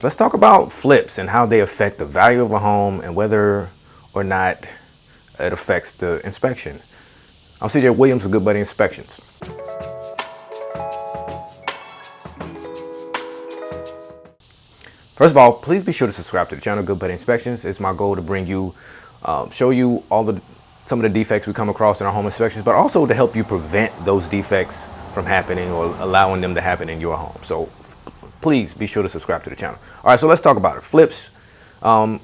Let's talk about flips and how they affect the value of a home and whether or not it affects the inspection. I'm CJ Williams with Good Buddy Inspections. First of all, please be sure to subscribe to the channel Good Buddy Inspections. It's my goal to bring you, show you some of the defects we come across in our home inspections, but also to help you prevent those defects from happening or allowing them to happen in your home. So please be sure to subscribe to the channel. All right, so let's talk about it. Flips.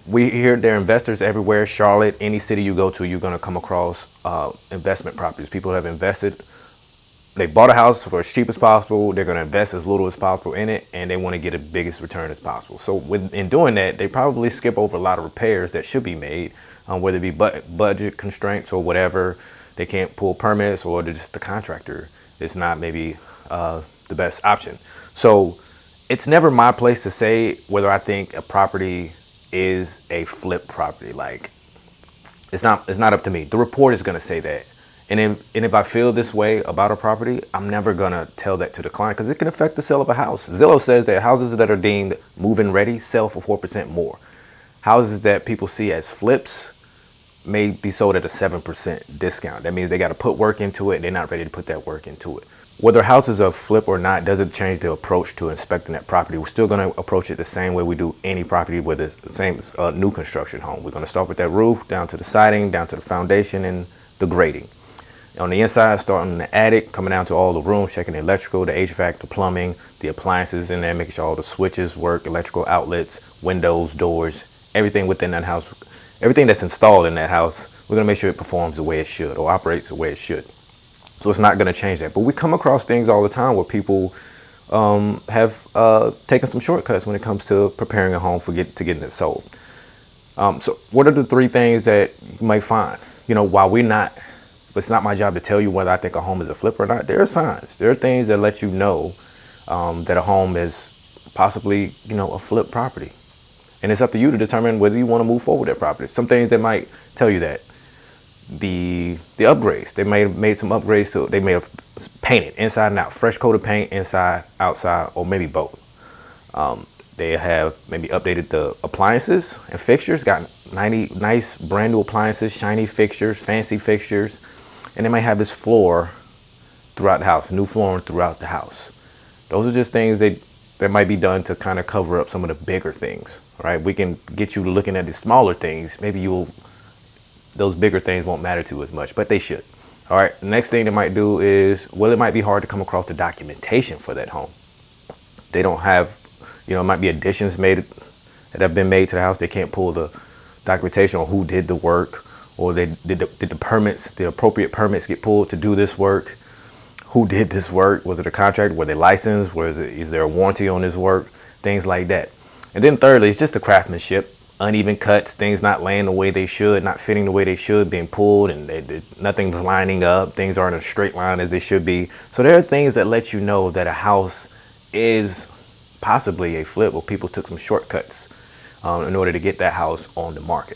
We hear there are investors everywhere. Charlotte, any city you go to, you're going to come across investment properties. People have invested. They bought a house for as cheap as possible. They're going to invest as little as possible in it, and they want to get the biggest return as possible. So in doing that, they probably skip over a lot of repairs that should be made, whether it be budget constraints or whatever. They can't pull permits, or just the contractor is not maybe the best option. So it's never my place to say whether I think a property is a flip property. Like, it's not up to me. The report is going to say that. And if I feel this way about a property, I'm never going to tell that to the client, because it can affect the sale of a house. Zillow says that houses that are deemed move-in ready sell for 4% more. Houses that people see as flips may be sold at a 7% discount. That means they got to put work into it, and they're not ready to put that work into it. Whether houses are flip or not doesn't change the approach to inspecting that property. We're still going to approach it the same way we do any property with the same new construction home. We're going to start with that roof, down to the siding, down to the foundation, and the grading. On the inside, starting in the attic, coming down to all the rooms, checking the electrical, the HVAC, the plumbing, the appliances in there, making sure all the switches work, electrical outlets, windows, doors, everything within that house, everything that's installed in that house, we're going to make sure it performs the way it should or operates the way it should. So it's not going to change that. But we come across things all the time where people have taken some shortcuts when it comes to preparing a home to getting it sold. So what are the three things that you might find? While it's not my job to tell you whether I think a home is a flip or not, there are signs. There are things that let you know that a home is possibly, a flip property. And it's up to you to determine whether you want to move forward with that property. Some things that might tell you that. The upgrades, they may have made some upgrades to, they may have painted inside and out, fresh coat of paint inside, outside, or maybe both. They have maybe updated the appliances and fixtures, got nice brand new appliances, shiny fixtures, fancy fixtures, and they might have this floor throughout the house, new flooring throughout the house. Those are just things that might be done to kind of cover up some of the bigger things, right? We can get you looking at the smaller things. Maybe those bigger things won't matter to you as much, but they should. All right, the next thing they might do is, it might be hard to come across the documentation for that home. They don't have, it might be additions that have been made to the house. They can't pull the documentation on who did the work, or did the permits, the appropriate permits get pulled to do this work. Who did this work? Was it a contractor? Were they licensed? Is there a warranty on this work? Things like that. And then thirdly, it's just the craftsmanship. Uneven cuts, things not laying the way they should, not fitting the way they should, being pulled, and nothing's lining up. Things aren't in a straight line as they should be. So there are things that let you know that a house is possibly a flip, or people took some shortcuts in order to get that house on the market.